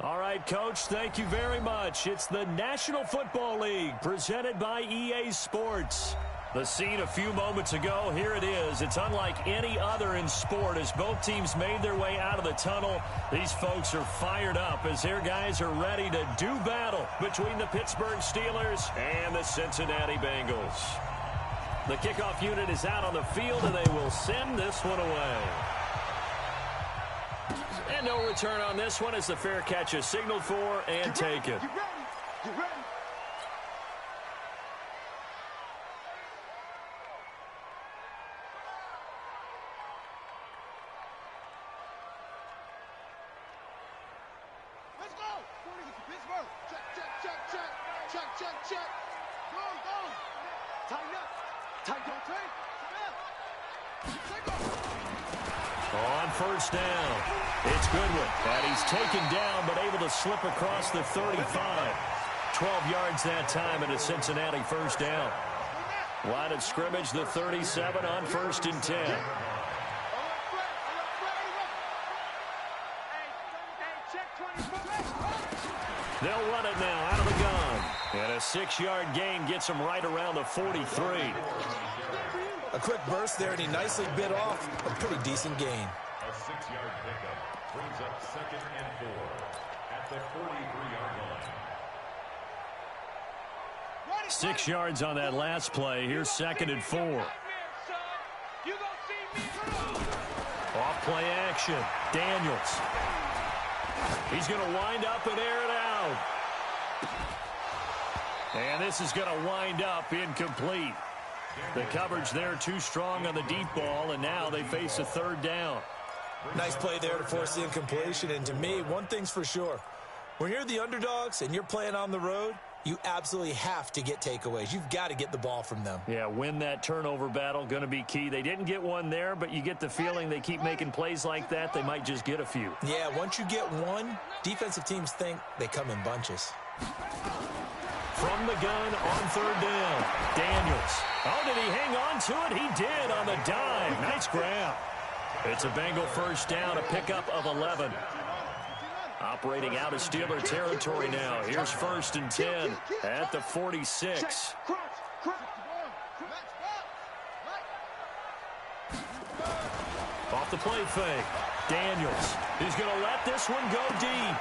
All right, Coach, thank you very much. It's the National Football League presented by EA Sports. The scene a few moments ago, here it is. It's unlike any other in sport as both teams made their way out of the tunnel. These folks are fired up as their guys are ready to do battle between the Pittsburgh Steelers and the Cincinnati Bengals. The kickoff unit is out on the field, and they will send this one away. And no return on this one as the fair catch is signaled for and taken. Get ready. Let's go. Pittsburgh. Check. Go. Tighten up. On first down, it's Goodwin. And he's taken down but able to slip across the 35. 12 yards that time and a Cincinnati first down. Line of scrimmage, the 37 on 1st and 10. They'll run it now out of the gun. And a 6-yard gain gets them right around the 43. A quick burst there, and he nicely bit off a pretty decent gain. A 6-yard pickup brings up 2nd and 4 at the 43-yard line. 6 yards on that last play. Here's 2nd and 4. Off play action. Daniels. He's going to wind up and air it out. And this is going to wind up incomplete. The coverage there too strong on the deep ball, and now they face a 3rd down. Nice play there to force the incompletion, and to me, one thing's for sure. When you're the underdogs and you're playing on the road, you absolutely have to get takeaways. You've got to get the ball from them. Yeah, win that turnover battle, going to be key. They didn't get one there, but you get the feeling they keep making plays like that, they might just get a few. Yeah, once you get one, defensive teams think they come in bunches. From the gun on 3rd down, Daniels. Oh, did he hang on to it? He did on the dive. Nice grab. It's a Bengal first down, a pickup of 11. Operating out of Steeler territory now. Here's 1st and 10 at the 46. Off the play fake. Daniels is going to let this one go deep.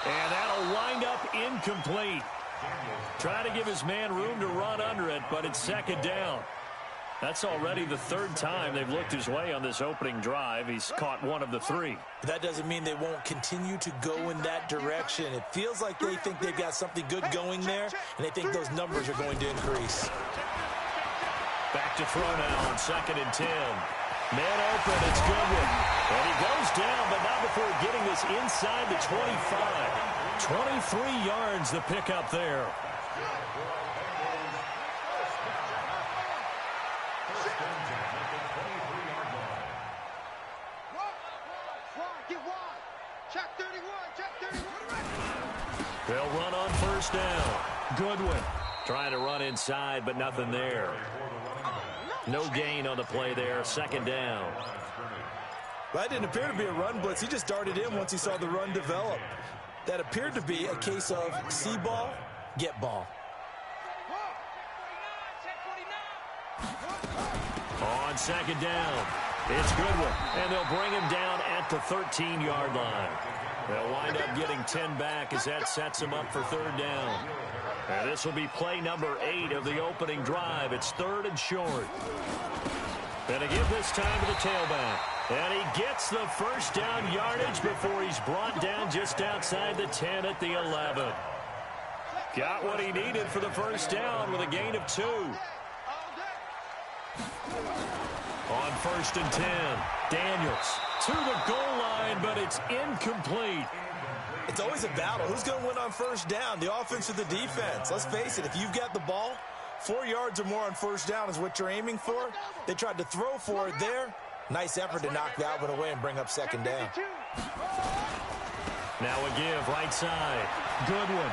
And that'll wind up incomplete. Trying to give his man room to run under it, but it's 2nd down. That's already the 3rd time they've looked his way on this opening drive. He's caught one of the 3. That doesn't mean they won't continue to go in that direction. It feels like they think they've got something good going there, and they think those numbers are going to increase. Back to throw now on 2nd and 10. Man open, it's Goodwin. And he goes down, but not before getting this inside the 25. 23 yards the pickup there. They'll run on first down. Goodwin trying to run inside, but nothing there. No gain on the play there. 2nd down. That didn't appear to be a run blitz. He just darted in once he saw the run develop. That appeared to be a case of see ball, get ball. On 2nd down, it's Goodwin, and they'll bring him down at the 13-yard line. They'll wind up getting 10 back as that sets them up for 3rd down. And this will be play number 8 of the opening drive. It's 3rd and short. And to give this time to the tailback. And he gets the first down yardage before he's brought down just outside the 10 at the 11. Got what he needed for the first down with a gain of 2. On 1st and 10, Daniels to the goal line, but it's incomplete. It's always a battle. Who's going to win on first down, the offense or the defense? Let's face it, if you've got the ball, 4 yards or more on first down is what you're aiming for. They tried to throw for it there. Nice effort to knock that one away and bring up 2nd down. Now a give right side. Goodwin.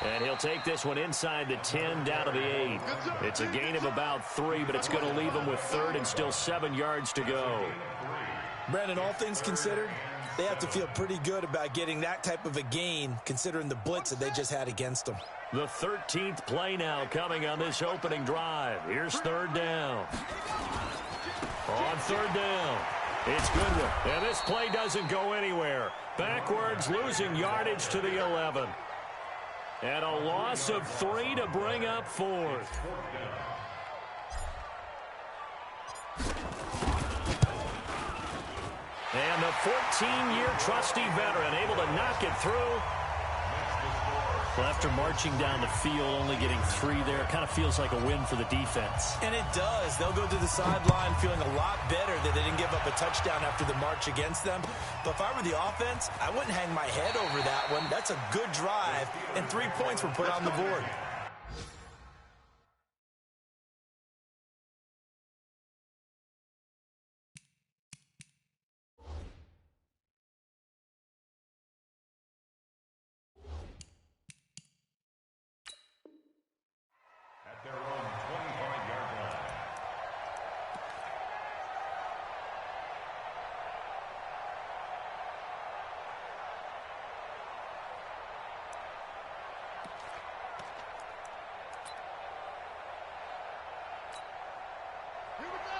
And he'll take this one inside the 10 down to the 8. It's a gain of about 3, but it's going to leave him with 3rd and still 7 yards to go. Brandon, all things considered, They have to feel pretty good about getting that type of a gain, considering the blitz that they just had against them. The 13th play now coming on this opening drive. Here's third down. On third down, it's Goodwin. And this play doesn't go anywhere. Backwards, losing yardage to the 11. And a loss of 3 to bring up fourth. And the 14-year trusty veteran able to knock it through. Well, after marching down the field, only getting 3 there, kind of feels like a win for the defense. And it does. They'll go to the sideline feeling a lot better that they didn't give up a touchdown after the march against them. But if I were the offense, I wouldn't hang my head over that one. That's a good drive, and 3 points were put on the board. Their own 25-yard line. Here we go.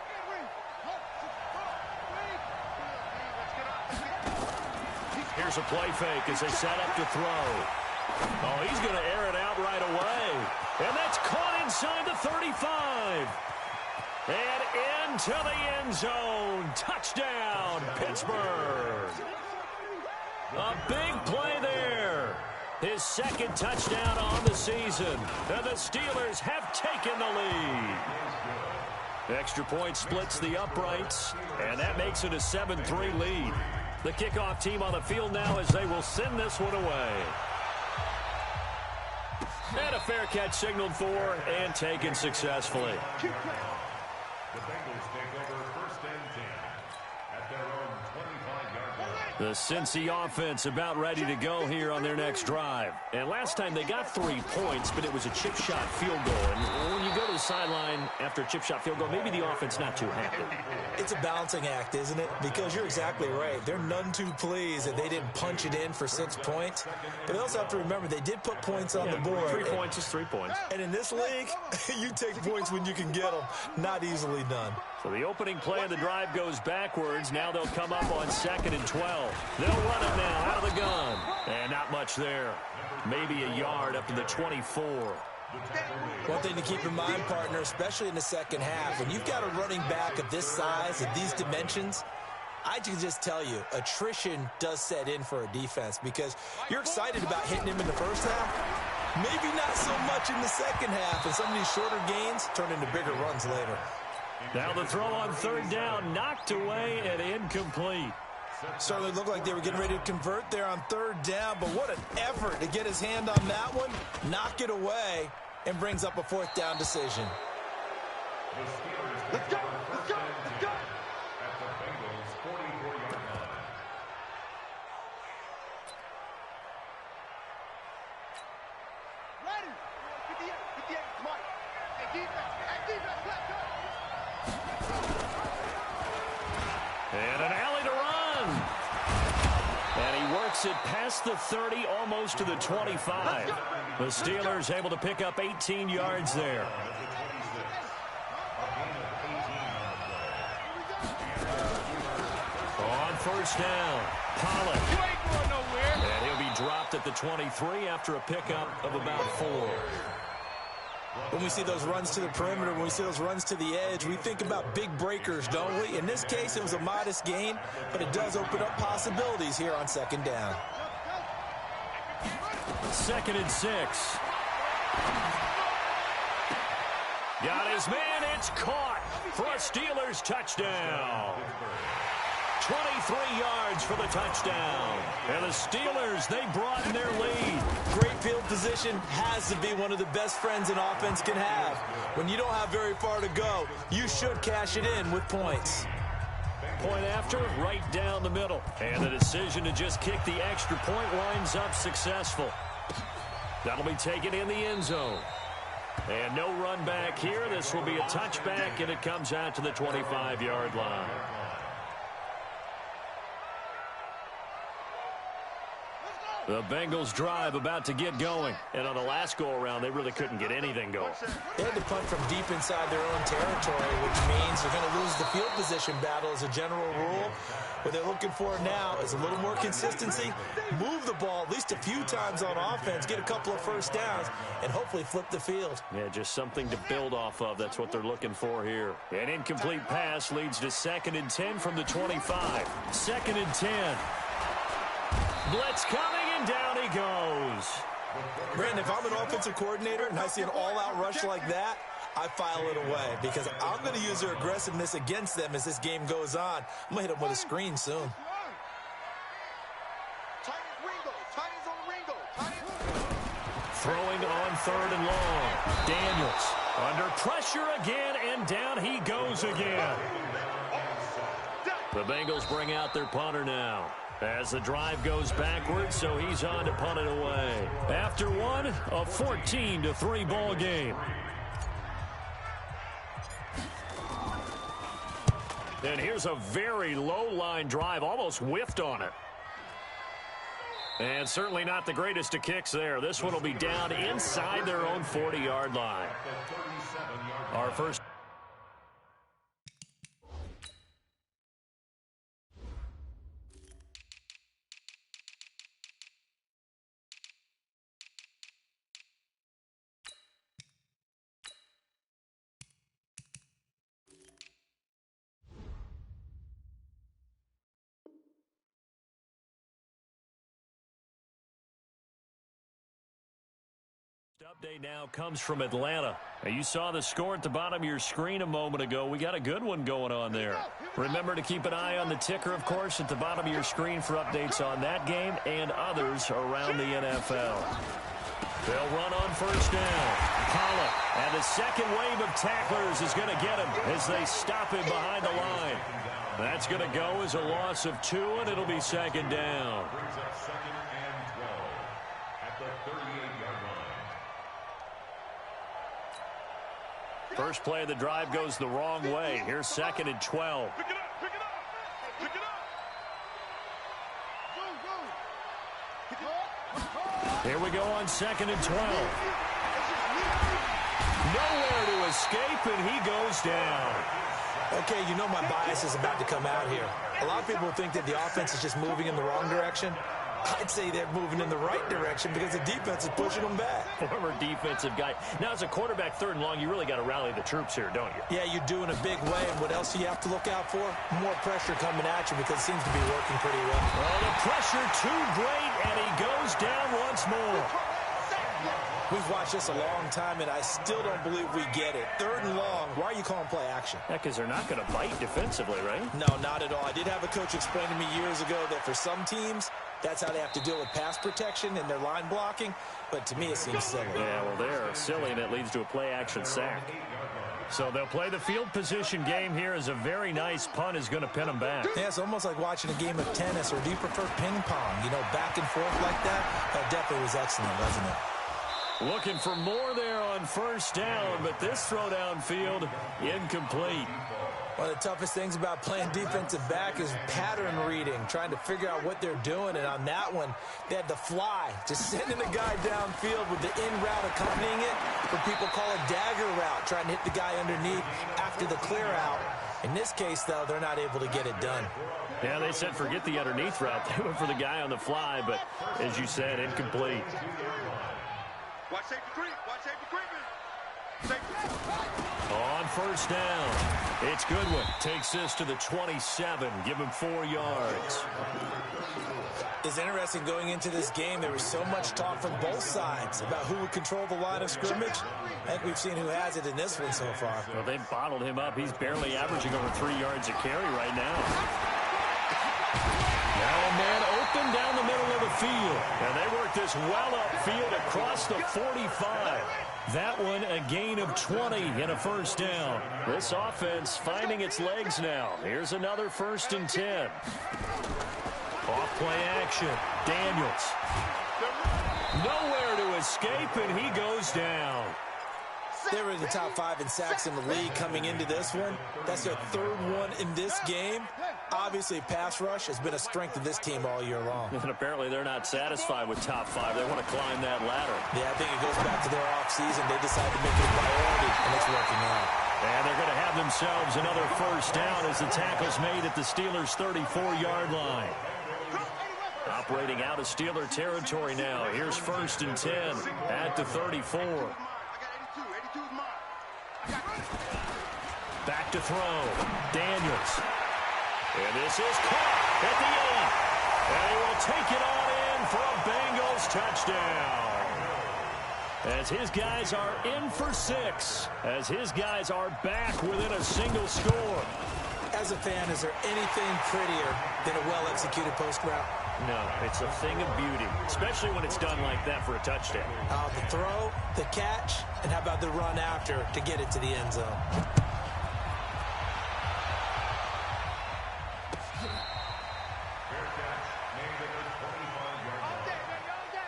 Get ready. Here's a play fake as they set up to throw. Oh, he's going to air it out right away. And that's caught inside the 35. And into the end zone. Touchdown, Pittsburgh. A big play there. His second touchdown on the season. And the Steelers have taken the lead. Extra point splits the uprights, and that makes it a 7-3 lead. The kickoff team on the field now as they will send this one away. And a fair catch signaled for and taken successfully. The Bengals take over first and 10 at their own 25-yard line. The Cincy offense about ready to go here on their next drive. And last time they got 3 points, but it was a chip shot field goal. And when you go to the sideline after a chip shot field goal, maybe the offense not too happy. It's a balancing act, isn't it? Because you're exactly right. They're none too pleased that they didn't punch it in for 6 points. But they also have to remember they did put points on the board. 3 points is 3 points. And in this league, you take points when you can get them. Not easily done. So the opening play of the drive goes backwards. Now they'll come up on 2nd and 12. They'll run it now out of the gun. And not much there. Maybe a yard up to the 24. One thing to keep in mind, partner, especially in the second half, when you've got a running back of this size, of these dimensions, I can just tell you, attrition does set in for a defense because you're excited about hitting him in the first half. Maybe not so much in the second half, and some of these shorter gains turn into bigger runs later. Now the throw on third down, knocked away and incomplete. Certainly looked like they were getting ready to convert there on third down, but what an effort to get his hand on that one, knock it away, and brings up a fourth down decision. Let's go. Let's go. Let's go. At the Bengals' 44-yard line. Ready. 58. 58. Come on. Hey, defense. Hey, defense. Let's go. And an alley to run. And he works it past the 30, almost to the 25. The Steelers able to pick up 18 yards there. On first down, Pollard. You ain't going nowhere. And he'll be dropped at the 23 after a pickup of about 4. When we see those runs to the perimeter, when we see those runs to the edge, we think about big breakers, don't we? In this case, it was a modest gain, but it does open up possibilities here on second down. 2nd and 6. Got his man. It's caught for a Steelers touchdown. 23 yards for the touchdown. And the Steelers, they broaden their lead. Great field position has to be one of the best friends an offense can have. When you don't have very far to go, you should cash it in with points. Point after, right down the middle. And the decision to just kick the extra point winds up successful. That'll be taken in the end zone. And no run back here. This will be a touchback, and it comes out to the 25-yard line. The Bengals drive about to get going. And on the last go-around, they really couldn't get anything going. They had to punt from deep inside their own territory, which means they're going to lose the field position battle as a general rule. What they're looking for now is a little more consistency, move the ball at least a few times on offense, get a couple of first downs, and hopefully flip the field. Yeah, just something to build off of. That's what they're looking for here. An incomplete pass leads to 2nd and 10 from the 25. 2nd and 10. Blitz coming, and down he goes. Brandon, if I'm an offensive coordinator and I see an all-out rush like that, I file it away because I'm going to use their aggressiveness against them as this game goes on. I'm going to hit them with a screen soon. Throwing on 3rd and long. Daniels under pressure again, and down he goes again. The Bengals bring out their punter now as the drive goes backwards, so he's on to punt it away. After one, a 14-3 ball game. And here's a very low-line drive, almost whiffed on it. And certainly not the greatest of kicks there. This one will be down inside their own 40-yard line. Our first. Update now comes from Atlanta. Now, you saw the score at the bottom of your screen a moment ago. We got a good one going on there. Remember to keep an eye on the ticker, of course, at the bottom of your screen for updates on that game and others around the NFL. They'll run on 1st down. Pollock, and the second wave of tacklers is going to get him as they stop him behind the line. That's going to go as a loss of 2, and it'll be 2nd down. Brings up 2nd and 12 at the 38-yard line. First play of the drive goes the wrong way. Here's 2nd and 12. Pick it up, pick it up, pick it up. Here we go on 2nd and 12. Nowhere to escape, and he goes down. Okay, you know my bias is about to come out here. A lot of people think that the offense is just moving in the wrong direction. I'd say they're moving in the right direction because the defense is pushing them back. Former defensive guy. Now, as a quarterback 3rd and long, you really got to rally the troops here, don't you? Yeah, you do in a big way. And what else do you have to look out for? More pressure coming at you because it seems to be working pretty well. Well, the pressure too great, and he goes down once more. We've watched this a long time, and I still don't believe we get it. 3rd and long, why are you calling play action? Yeah, because they're not going to bite defensively, right? No, not at all. I did have a coach explain to me years ago that for some teams, that's how they have to deal with pass protection and their line blocking. But to me, it seems silly. Yeah, well, they're silly, and it leads to a play-action sack. So they'll play the field position game here as a very nice punt is going to pin them back. Yeah, it's almost like watching a game of tennis, or do you prefer ping pong? You know, back and forth like that? That definitely was excellent, wasn't it? Looking for more there on 1st down, but this throw downfield incomplete. One of the toughest things about playing defensive back is pattern reading, trying to figure out what they're doing. And on that one, they had to fly, just sending the guy downfield with the in route accompanying it. What people call a dagger route, trying to hit the guy underneath after the clear out. In this case, though, they're not able to get it done. Yeah, they said forget the underneath route. They went for the guy on the fly, but as you said, incomplete. Watch safety creep. Watch safety creeping. Safety. On 1st down, it's Goodwin. Takes this to the 27. Give him 4 yards. It's interesting going into this game. There was so much talk from both sides about who would control the line of scrimmage. I think we've seen who has it in this one so far. Well, they've bottled him up. He's barely averaging over 3 yards a carry right now. Now a man open down the middle of the field. And they work this well upfield across the 45. That one a gain of 20 and a 1st down. This offense finding its legs now. Here's another 1st and 10. Off play action. Daniels. Nowhere to escape, and he goes down. They were in the top 5 in sacks in the league coming into this one. That's their 3rd one in this game. Obviously, pass rush has been a strength of this team all year long. And apparently they're not satisfied with top 5. They want to climb that ladder. Yeah, I think it goes back to their offseason. They decided to make it a priority, and it's working out. And they're going to have themselves another first down as the tackle's made at the Steelers' 34-yard line. Operating out of Steeler territory now. Here's 1st and 10 at the 34. Back to throw. Daniels. And this is caught at the end. And he will take it on in for a Bengals touchdown. As his guys are in for 6. As his guys are back within a single score. As a fan, is there anything prettier than a well-executed post route? No, it's a thing of beauty, especially when it's done like that for a touchdown. The throw, the catch, and how about the run after to get it to the end zone?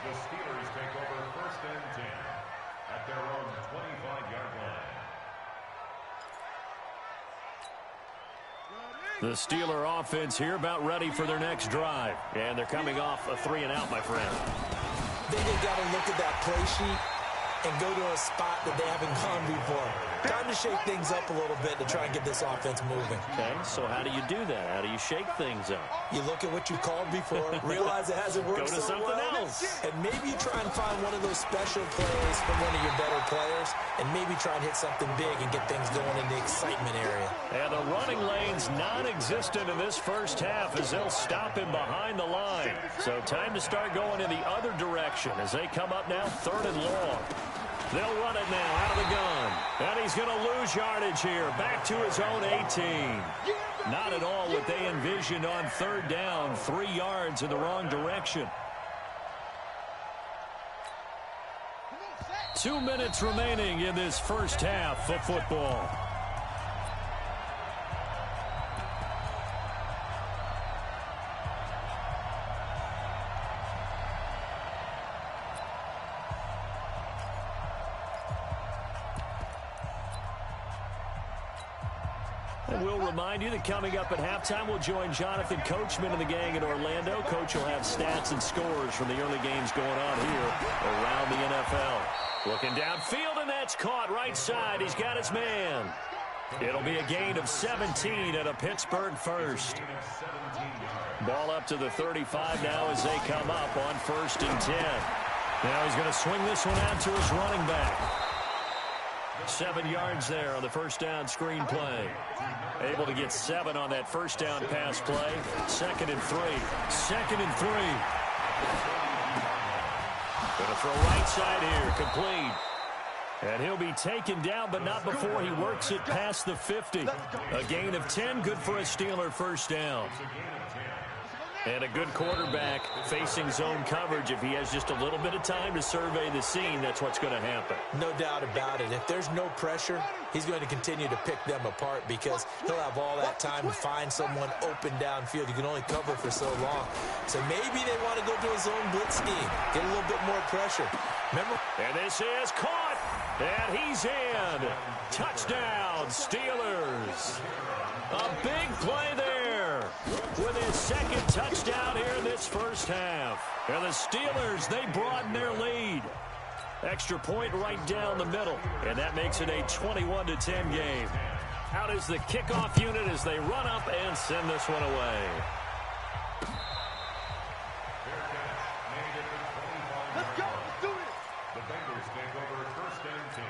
The Steelers take over 1st and 10 at their own 25-yard line. The Steeler offense here about ready for their next drive. And they're coming off a 3-and-out, my friend. Then you got to look at that play sheet and go to a spot that they haven't gone before. Time to shake things up a little bit to try and get this offense moving. Okay, so how do you do that? How do you shake things up? You look at what you called before, realize it hasn't worked Go to so something well, else. and maybe you try and find one of those special plays from one of your better players, and maybe try and hit something big and get things going in the excitement area. And the running lane's non-existent in this first half as they'll stop him behind the line. So time to start going in the other direction as they come up now 3rd and long. They'll run it now out of the gun. And he's going to lose yardage here. Back to his own 18. Not at all what they envisioned on 3rd down. 3 yards in the wrong direction. 2 minutes remaining in this first half of football. And we'll remind you that coming up at halftime, we'll join Jonathan Coachman and the gang in Orlando. Coach will have stats and scores from the early games going on here around the NFL. Looking downfield, and that's caught right side. He's got his man. It'll be a gain of 17 and a Pittsburgh first. Ball up to the 35 now as they come up on 1st and 10. Now he's going to swing this one out to his running back. 7 yards there on the first down screen play. Able to get 7 on that first down pass play. 2nd and 3. 2nd and 3. Going to throw right side here. Complete. And he'll be taken down, but not before he works it past the 50. A gain of 10. Good for a Steeler first down. And a good quarterback facing zone coverage. If he has just a little bit of time to survey the scene, that's what's going to happen. No doubt about it. If there's no pressure, he's going to continue to pick them apart because he'll have all that time to find someone open downfield. You can only cover for so long. So maybe they want to go to a zone blitz scheme, get a little bit more pressure. Remember? And this is caught. And he's in. Touchdown, Steelers. A big play there with his 2nd touchdown here in this first half. And the Steelers, they broaden their lead. Extra point right down the middle. And that makes it a 21-10 game. Out is the kickoff unit as they run up and send this one away. Let's go. Let's do it. The Bengals take over 1st and 10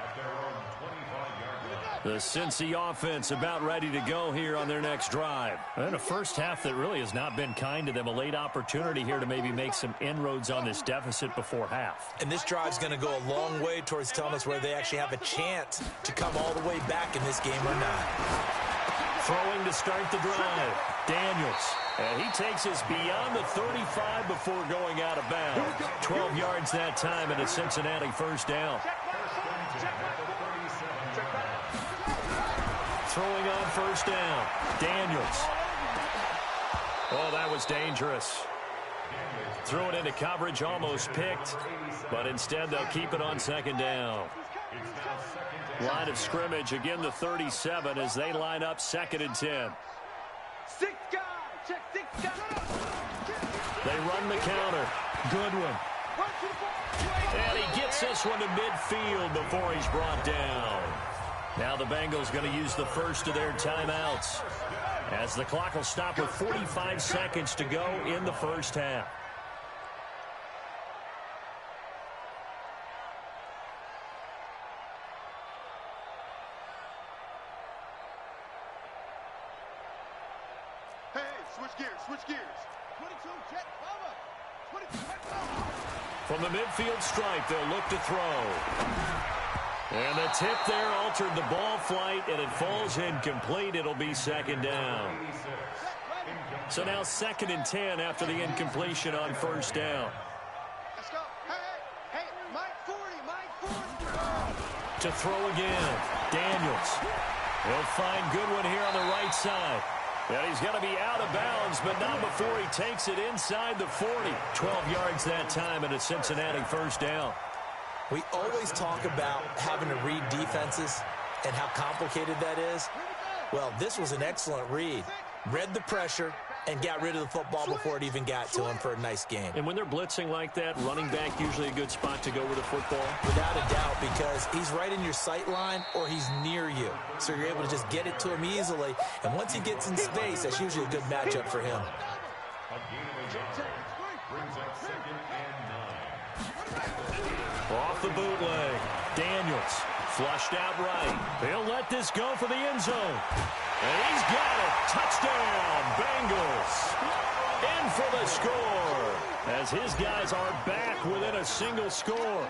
at their own 25-yard line. The Cincy offense about ready to go here on their next drive. And a first half that really has not been kind to them. A late opportunity here to maybe make some inroads on this deficit before half. And this drive's going to go a long way towards telling us whether they actually have a chance to come all the way back in this game or not. Throwing to start the drive. Daniels. And he takes us beyond the 35 before going out of bounds. 12 yards that time and a Cincinnati first down. Throwing on first down. Daniels. Oh, that was dangerous. Threw it into coverage, almost picked. But instead, they'll keep it on 2nd down. It's now second and Line of scrimmage, again the 37 as they line up 2nd and 10. 6 guys. Check 6 guys. They run the counter. Goodwin. And he gets this one to midfield before he's brought down. Now the Bengals going to use the first of their timeouts, as the clock will stop with 45 seconds to go in the first half. Hey, switch gears, switch gears. 22, jet cover. 22, jet cover. From the midfield stripe, they'll look to throw. And the tip there altered the ball flight, and it falls incomplete. It'll be 2nd down. So now 2nd and 10 after the incompletion on 1st down. Let's go. Hey, Mike 40, Mike 40. To throw again, Daniels. He'll find Goodwin here on the right side. And he's going to be out of bounds, but not before he takes it inside the 40. 12 yards that time, and a Cincinnati 1st down. We always talk about having to read defenses and how complicated that is. Well, this was an excellent read. Read the pressure and got rid of the football before it even got to him for a nice game. And when they're blitzing like that, running back usually a good spot to go with the football? Without a doubt, because he's right in your sight line or he's near you. So you're able to just get it to him easily. And once he gets in space, that's usually a good matchup for him. a gain of 8 brings up 2nd and 9. Off the bootleg. Daniels flushed out right. He'll let this go for the end zone. And he's got it. Touchdown, Bengals. In for the score, as his guys are back within a single score.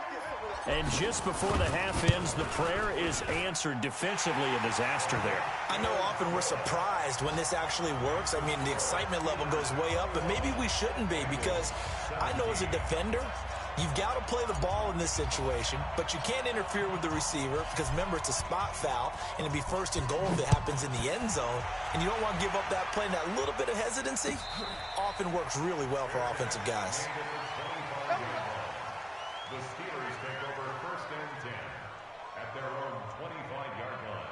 And just before the half ends, the prayer is answered. Defensively, a disaster there. I know often we're surprised when this actually works. I mean, the excitement level goes way up, but maybe we shouldn't be, because I know as a defender, you've got to play the ball in this situation, but you can't interfere with the receiver because, remember, it's a spot foul, and it'd be 1st and goal if it happens in the end zone, and you don't want to give up that play. And that little bit of hesitancy often works really well for offensive guys. The Steelers take over 1st and 10 at their own 25-yard line.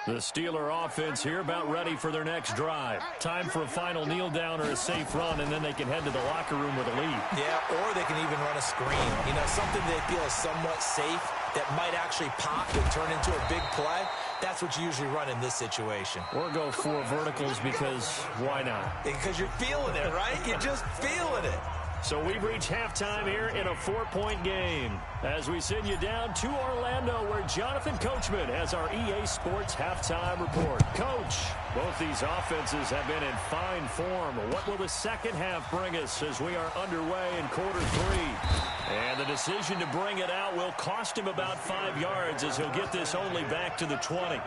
The Steeler offense here about ready for their next drive. Time for a final kneel down or a safe run, and then they can head to the locker room with a lead. Yeah, or they can even run a screen. You know, something they feel is somewhat safe that might actually pop and turn into a big play. That's what you usually run in this situation. Or go 4 verticals, because why not? Because you're feeling it, right? You're just feeling it. So we've reached halftime here in a 4-point game, as we send you down to Orlando, where Jonathan Coachman has our EA Sports halftime report. Coach, both these offenses have been in fine form. What will the second half bring us as we are underway in quarter 3? And the decision to bring it out will cost him about 5 yards, as he'll get this only back to the 20.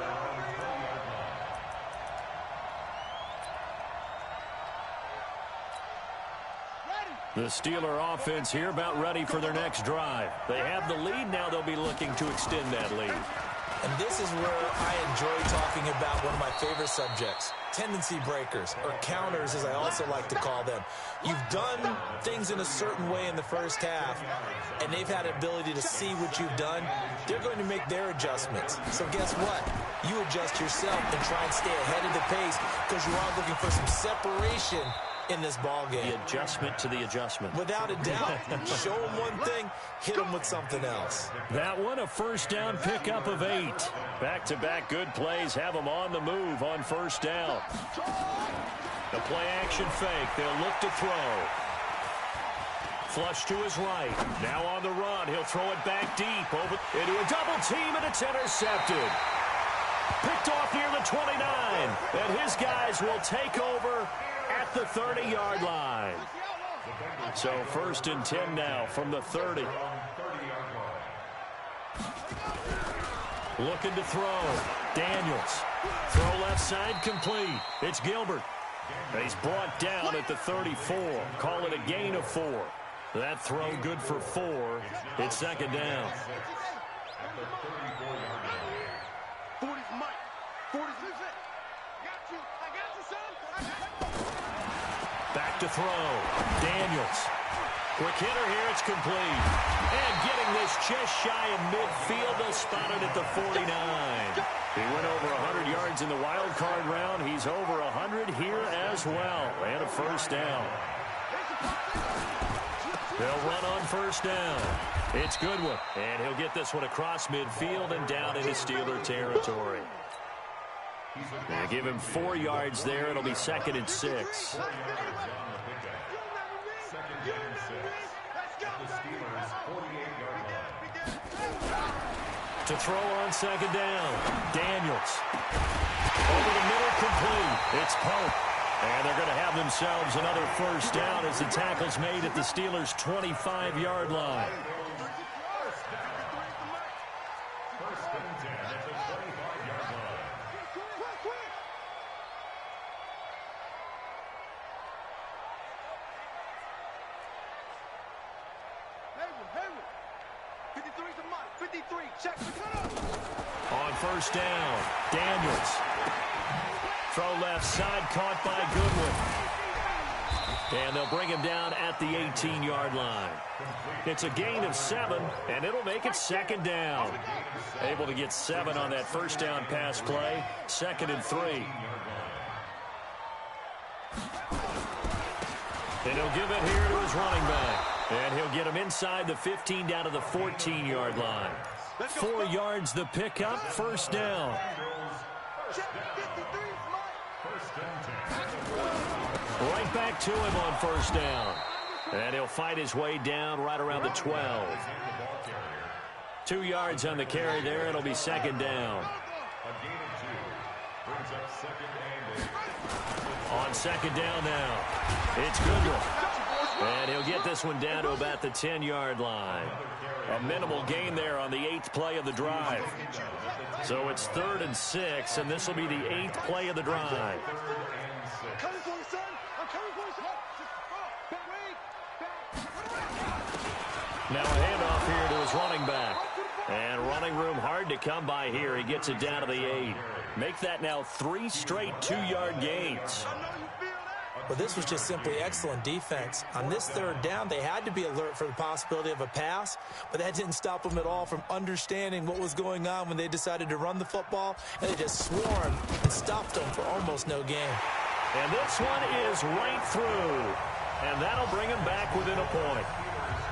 The Steeler offense here about ready for their next drive. They have the lead. Now they'll be looking to extend that lead. And this is where I enjoy talking about one of my favorite subjects, tendency breakers, or counters as I also like to call them. You've done things in a certain way in the first half, and they've had the ability to see what you've done. They're going to make their adjustments. So guess what? You adjust yourself and try and stay ahead of the pace, because you are looking for some separation in this ball game. The adjustment to the adjustment. Without a doubt. Show them one thing, hit them with something else. That one, a first down pickup of 8. Back-to-back good plays have them on the move on first down. The play-action fake. They'll look to throw. Flush to his right. Now on the run. He'll throw it back deep over into a double team, and it's intercepted. Picked off near the 29. And his guys will take over at the 30-yard line. So 1st and 10 now from the 30. Looking to throw. Daniels. Throw left side complete. It's Gilbert. He's brought down at the 34. Call it a gain of 4. That throw good for 4. It's 2nd down. at the 34-yard line. 40's Mike. 40's it. Got you. I got you, son. Back to throw. Daniels. Quick hitter here. It's complete. And getting this just shy of midfield. They'll spot it at the 49. He went over 100 yards in the wild card round. He's over 100 here as well. And a first down. They'll run on first down. It's Goodwin. And he'll get this one across midfield and down into Steeler territory. They give him 4 yards there. It'll be 2nd and 6. 4 yards on the pickup. 2nd and 6. At the Steelers' 48-yard line. To throw on 2nd down. Daniels. Over the middle, complete. It's Pope. And they're going to have themselves another first down as the tackle's made at the Steelers' 25-yard line. First and 10 at the 25-yard line. Hayward. 53 to Mike. 53. Check. On first down, Daniels. Throw left side, caught by Goodwin. And they'll bring him down at the 18-yard line. It's a gain of 7, and it'll make it 2nd down. Able to get 7 on that first down pass play. 2nd and 3. And he'll give it here to his running back. And he'll get him inside the 15 down to the 14-yard line. 4 yards the pickup, first down. Right back to him on first down. And he'll fight his way down right around the 12. 2 yards on the carry there. It'll be 2nd down. On 2nd down now, it's Goodwin. And he'll get this one down to about the 10-yard line. A minimal gain there on the 8th play of the drive. So it's 3rd and 6, and this will be the 8th play of the drive. Coming for you, son. I'm coming for you, son. Now a handoff here to his running back. And running room hard to come by here. He gets it down to the 8. Make that now 3 straight 2-yard gains. Well, this was just simply excellent defense. On this 3rd down, they had to be alert for the possibility of a pass, but that didn't stop them at all from understanding what was going on when they decided to run the football, and they just swarmed and stopped them for almost no gain. And this one is right through, and that'll bring him back within a point.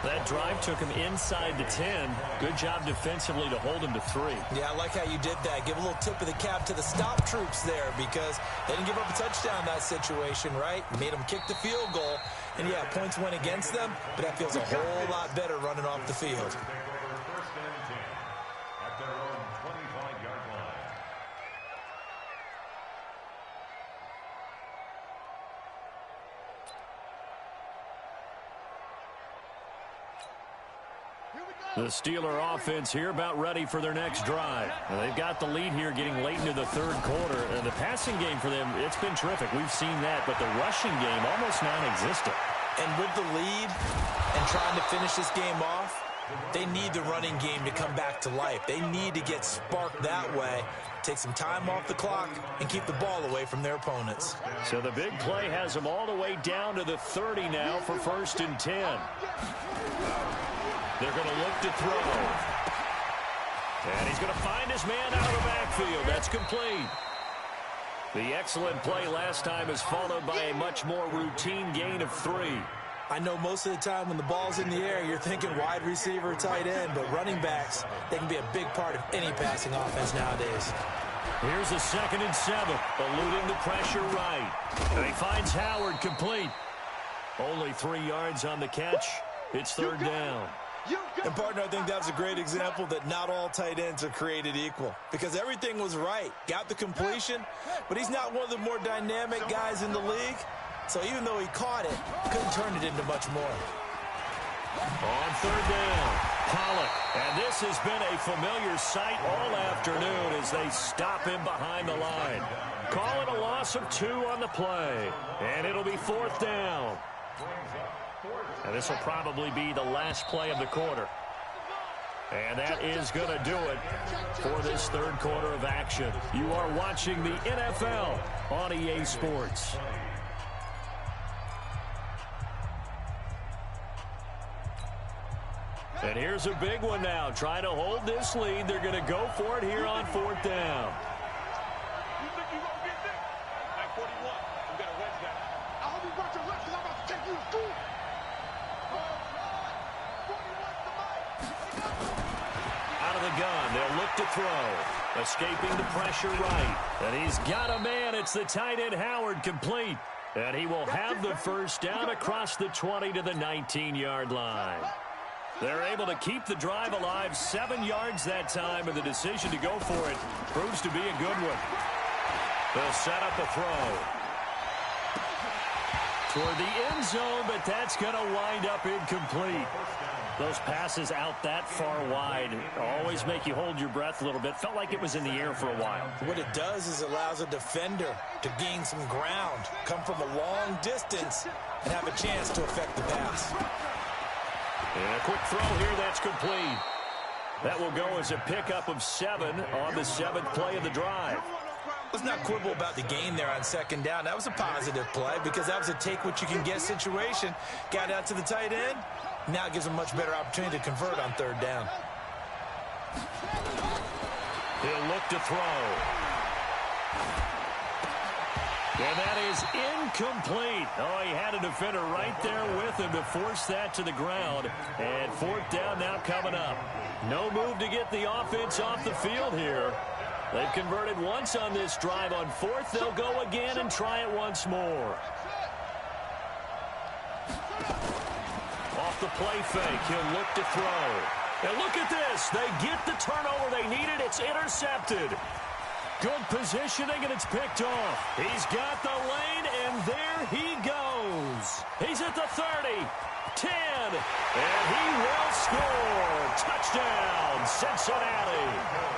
That drive took him inside the 10. Good job defensively to hold him to 3. Yeah, I like how you did that. Give a little tip of the cap to the stop troops there because they didn't give up a touchdown in that situation, right? Made them kick the field goal. And, yeah, points went against them, but that feels a whole lot better running off the field. The Steeler offense here about ready for their next drive. Now, they've got the lead here getting late into the 3rd quarter. And the passing game for them, it's been terrific. We've seen that. But the rushing game, almost non-existent. And with the lead and trying to finish this game off, they need the running game to come back to life. They need to get sparked that way, take some time off the clock, and keep the ball away from their opponents. So the big play has them all the way down to the 30 now for 1st and 10. They're going to look to throw. And he's going to find his man out of the backfield. That's complete. The excellent play last time is followed by a much more routine gain of 3. I know most of the time when the ball's in the air, you're thinking wide receiver, tight end, but running backs, they can be a big part of any passing offense nowadays. Here's a 2nd and 7, eluding the pressure right. And he finds Howard complete. Only 3 yards on the catch. It's 3rd down. And, partner, I think that's a great example that not all tight ends are created equal because everything was right. Got the completion, but he's not one of the more dynamic guys in the league. So even though he caught it, couldn't turn it into much more. On 3rd down, Pollock. And this has been a familiar sight all afternoon as they stop him behind the line. Call it a loss of 2 on the play. And it'll be 4th down. And this will probably be the last play of the quarter. And that is going to do it for this third quarter of action. You are watching the NFL on EA Sports. And here's a big one now. Trying to hold this lead. They're going to go for it here on fourth down. You think you're going to get this? At 41, we got to wedge that. I hope you brought your lunch because I'm about to take you to school. Out of the gun. They'll look to throw. Escaping the pressure right. And he's got a man. It's the tight end Howard, complete. And he will have the first down across the 20 to the 19-yard line. They're able to keep the drive alive, 7 yards that time, and the decision to go for it proves to be a good one. They'll set up a throw toward the end zone, but that's going to wind up incomplete. Those passes out that far wide always make you hold your breath a little bit. Felt like it was in the air for a while. What it does is allows a defender to gain some ground, come from a long distance, and have a chance to affect the pass. And a quick throw here, that's complete. That will go as a pickup of 7 on the 7th play of the drive. Let's not quibble about the gain there on second down. That was a positive play because that was a take-what-you-can-get situation. Got out to the tight end. Now it gives a much better opportunity to convert on third down. He'll look to throw. And that is incomplete. Oh, he had a defender right there with him to force that to the ground. And fourth down now coming up. No move to get the offense off the field here. They've converted once on this drive. On fourth, they'll go again and try it once more. Off the play fake, he'll look to throw. And look at this. They get the turnover they needed. It's intercepted. Good positioning, and it's picked off. He's got the lane, and there he goes. He's at the 30, 10, and he will score. Touchdown, Cincinnati.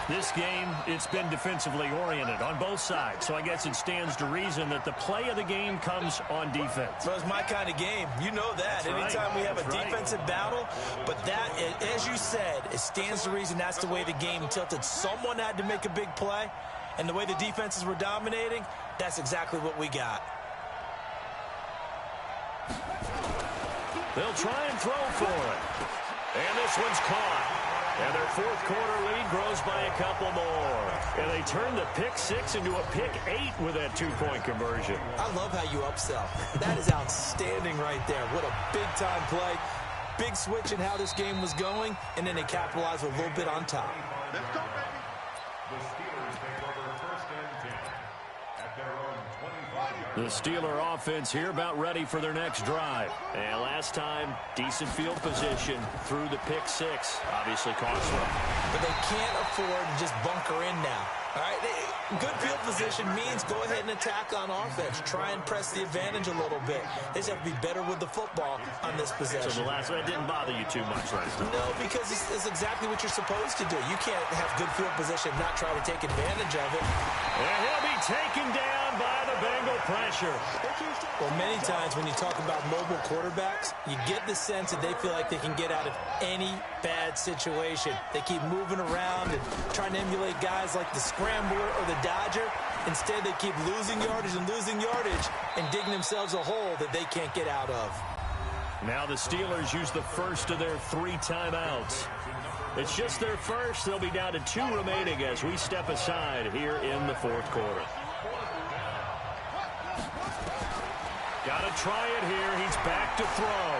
This game, it's been defensively oriented on both sides, so I guess it stands to reason that the play of the game comes on defense. So it's my kind of game. You know that. That's Anytime right. we have a That's right. defensive battle, but that, as you said, it stands to reason that's the way the game tilted. Someone had to make a big play, and the way the defenses were dominating, that's exactly what we got. They'll try and throw for it. And this one's caught. And their fourth quarter lead grows by a couple more. And they turn the pick 6 into a pick 8 with that 2-point conversion. I love how you upsell. That is outstanding right there. What a big-time play. Big switch in how this game was going, and then they capitalized with a little bit on top. Let's go, baby. The Steelers take over first and 10 at their own 25-yard. The Steeler offense here about ready for their next drive. And last time, decent field position through the pick 6. Obviously costly. But they can't afford to just bunker in now. All right, good field position means go ahead and attack on offense. Try and press the advantage a little bit. They just have to be better with the football on this possession. So the last one didn't bother you too much last time? No, because it's exactly what you're supposed to do. You can't have good field position and not try to take advantage of it. And he'll be taken down by the Bengal pressure. Well, many times when you talk about mobile quarterbacks, you get the sense that they feel like they can get out of any bad situation. They keep moving around and trying to emulate guys like the Scrambler or the Dodger. Instead, they keep losing yardage and digging themselves a hole that they can't get out of. Now the Steelers use the first of their 3 timeouts. It's just their first. They'll be down to 2 remaining as we step aside here in the fourth quarter. Got to try it here. He's back to throw.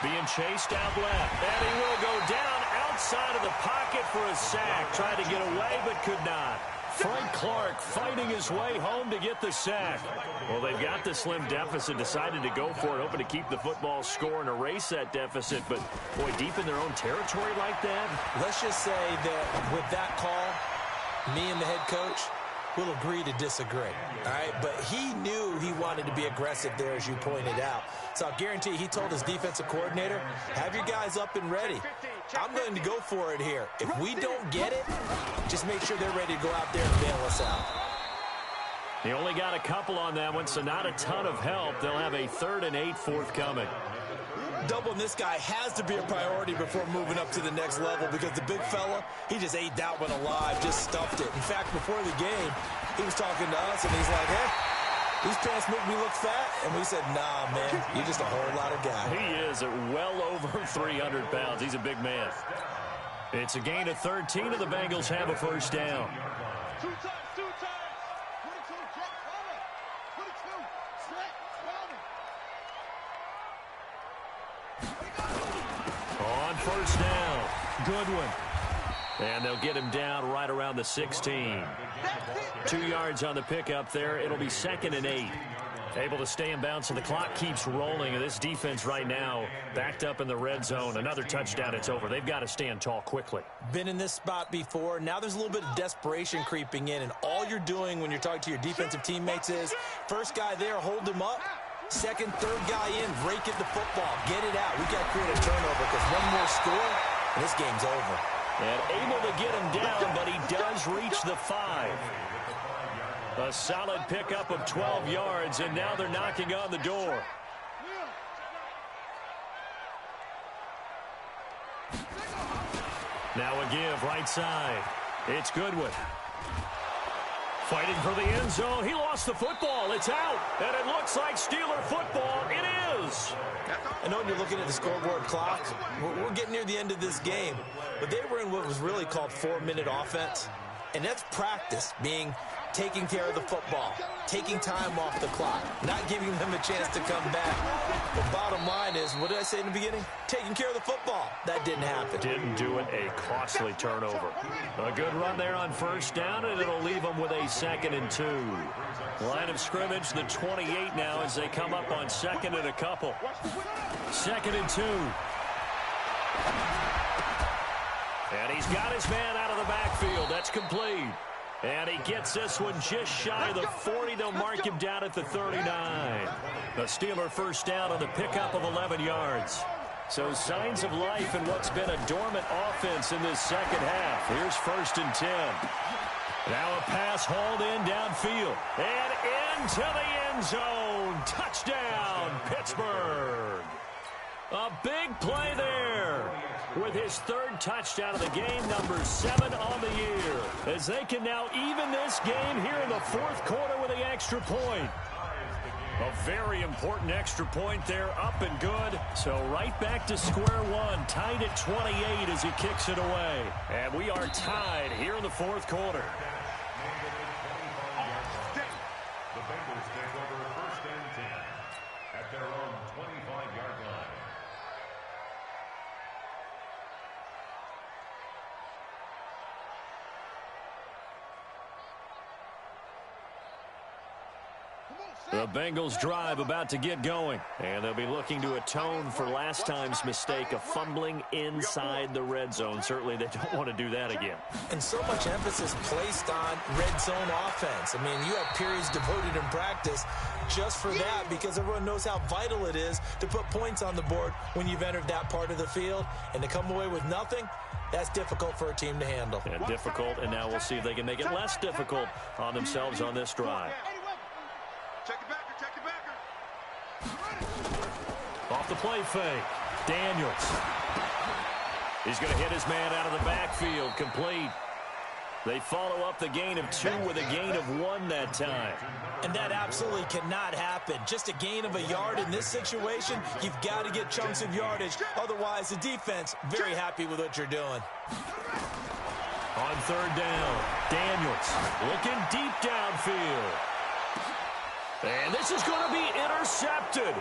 Being chased out left. And he will go down outside of the pocket for a sack. Tried to get away but could not. Frank Clark fighting his way home to get the sack. Well, they've got the slim deficit, decided to go for it, hoping to keep the football score and erase that deficit. But, boy, deep in their own territory like that. Let's just say that with that call, me and the head coach will agree to disagree. All right, but he knew he wanted to be aggressive there, as you pointed out. So I'll guarantee he told his defensive coordinator, have your guys up and ready. I'm going to go for it here. If we don't get it, just make sure they're ready to go out there and bail us out. He only got a couple on that one, so not a ton of help. They'll have a 3rd and 8 forthcoming. Doubling this guy has to be a priority before moving up to the next level because the big fella, he just ate that one alive, just stuffed it. In fact, before the game, he was talking to us, and he's like, hey, these pants make me look fat. And we said, nah, man, you're just a whole lot of guy. He is at well over 300 pounds. He's a big man. It's a gain of 13, and the Bengals have a first down. Two times. 22, drop, cover. 22, set, cover. On first down, Goodwin. And they'll get him down right around the 16. 2 yards on the pickup there. It'll be 2nd and 8. Able to stay in bounds, and the clock keeps rolling. And this defense right now backed up in the red zone. Another touchdown, it's over. They've got to stand tall quickly. Been in this spot before. Now there's a little bit of desperation creeping in, and all you're doing when you're talking to your defensive teammates is first guy there, hold him up. Second, third guy in, rake at the football. Get it out. We've got to create a turnover because one more score, and this game's over. And able to get him down, but he does reach the 5. A solid pickup of 12 yards, and now they're knocking on the door. Now a give, right side. It's Goodwin. Fighting for the end zone. He lost the football. It's out. And it looks like Steeler football. It is. I know when you're looking at the scoreboard clock, we're getting near the end of this game. But they were in what was really called 4-minute offense. And that's practice, being taking care of the football, taking time off the clock, not giving them a chance to come back. The bottom line is, what did I say in the beginning? Taking care of the football. That didn't happen. Didn't do it. A costly turnover. A good run there on first down, and it'll leave them with a 2nd and 2. Line of scrimmage, the 28 now as they come up on 2nd and a couple. 2nd and 2. And he's got his man out of the backfield. That's complete. And he gets this one just shy of the 40. They'll mark him down at the 39. The Steeler first down on the pickup of 11 yards. So signs of life in what's been a dormant offense in this second half. Here's 1st and 10. Now a pass hauled in downfield. And into the end zone. Touchdown, Pittsburgh. A big play there with his 3rd touchdown of the game, number 7 on the year, as they can now even this game here in the 4th quarter with the extra point. A very important extra point there, up and good. So right back to square one, tied at 28 as he kicks it away. And we are tied here in the 4th quarter. The Bengals take over 1st and 10 at their own 25-yard line. The Bengals drive about to get going, and they'll be looking to atone for last time's mistake of fumbling inside the red zone. Certainly they don't want to do that again. And so much emphasis placed on red zone offense. I mean, you have periods devoted in practice just for that because everyone knows how vital it is to put points on the board when you've entered that part of the field. And to come away with nothing, that's difficult for a team to handle. And difficult, and now we'll see if they can make it less difficult on themselves on this drive. Check it back. Off the play fake, Daniels. He's going to hit his man out of the backfield, complete. They follow up the gain of 2 with a gain of 1 that time. And that absolutely cannot happen. Just a gain of a yard in this situation, you've got to get chunks of yardage. Otherwise, the defense, very happy with what you're doing. On 3rd down, Daniels looking deep downfield. And this is going to be intercepted.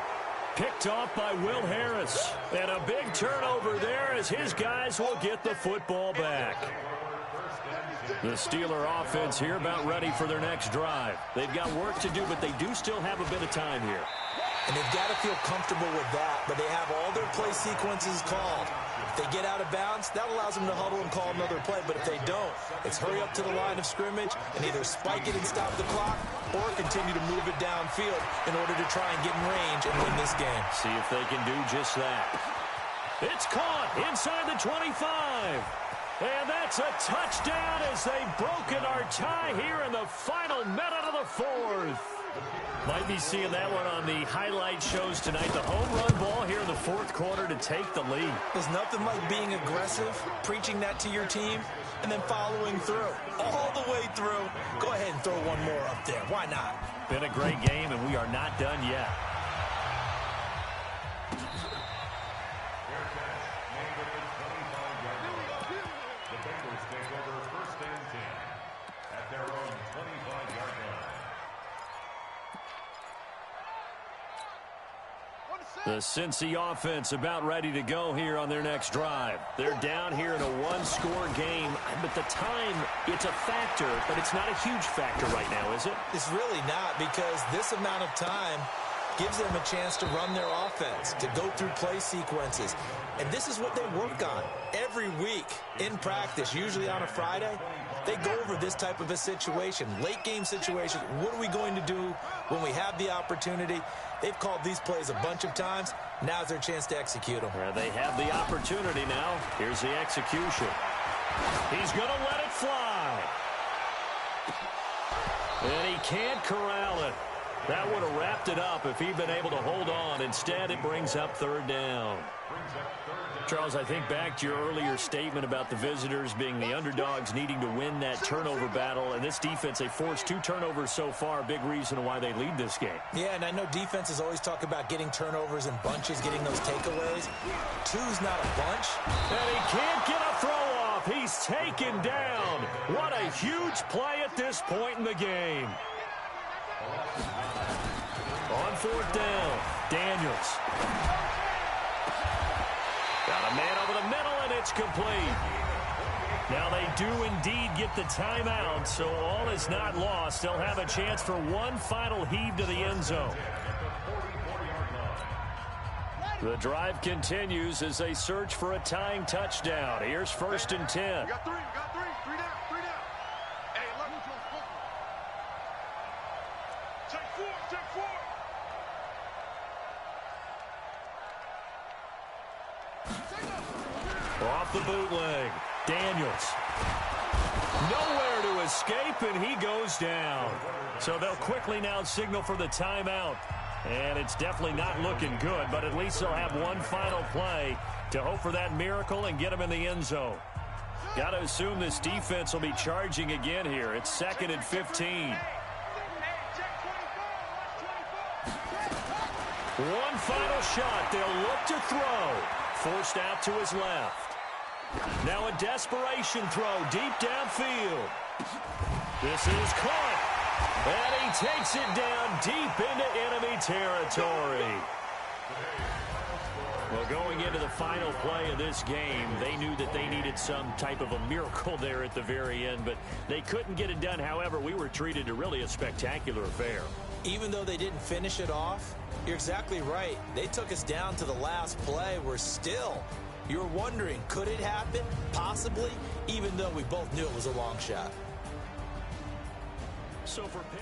Picked off by Will Harris. And a big turnover there as his guys will get the football back. The Steeler offense here about ready for their next drive. They've got work to do, but they do still have a bit of time here. And they've got to feel comfortable with that, but they have all their play sequences called. If they get out of bounds, that allows them to huddle and call another play. But if they don't, it's hurry up to the line of scrimmage and either spike it and stop the clock or continue to move it downfield in order to try and get in range and win this game. See if they can do just that. It's caught inside the 25. And that's a touchdown as they've broken our tie here in the final minute of the 4th. Might be seeing that one on the highlight shows tonight. The home run ball here in the fourth quarter to take the lead. There's nothing like being aggressive, preaching that to your team, and then following through. All the way through. Go ahead and throw one more up there. Why not? Been a great game, and we are not done yet. The Cincy offense about ready to go here on their next drive. They're down here in a one-score game, but the time, it's a factor, but it's not a huge factor right now, is it? It's really not, because this amount of time gives them a chance to run their offense, to go through play sequences. And this is what they work on every week in practice, usually on a Friday. They go over this type of a situation, late-game situation. What are we going to do when we have the opportunity? They've called these plays a bunch of times. Now's their chance to execute them. They have the opportunity now. Here's the execution. He's going to let it fly. And he can't corral it. That would have wrapped it up if he'd been able to hold on. Instead, it brings up third down. Charles, I think back to your earlier statement about the visitors being the underdogs needing to win that turnover battle. And this defense, they forced 2 turnovers so far. A big reason why they lead this game. Yeah, and I know defenses always talk about getting turnovers in bunches, getting those takeaways. 2's not a bunch. And he can't get a throw off. He's taken down. What a huge play at this point in the game. On fourth down, Daniels. Got a man over the middle, and it's complete. Now they do indeed get the timeout, so all is not lost. They'll have a chance for one final heave to the end zone. The drive continues as they search for a tying touchdown. Here's 1st and 10. We got three. Three down. Hey, look. Take four. Off the bootleg, Daniels. Nowhere to escape, and he goes down. So they'll quickly now signal for the timeout. And it's definitely not looking good, but at least they'll have one final play to hope for that miracle and get them in the end zone. Got to assume this defense will be charging again here. It's 2nd and 15. One final shot. They'll look to throw. Forced out to his left. Now a desperation throw deep downfield. This is caught. And he takes it down deep into enemy territory. Well, going into the final play of this game, they knew that they needed some type of a miracle there at the very end, but they couldn't get it done. However, we were treated to really a spectacular affair. Even though they didn't finish it off, you're exactly right. They took us down to the last play. You're wondering, could it happen? Possibly, even though we both knew it was a long shot. So for Pitt.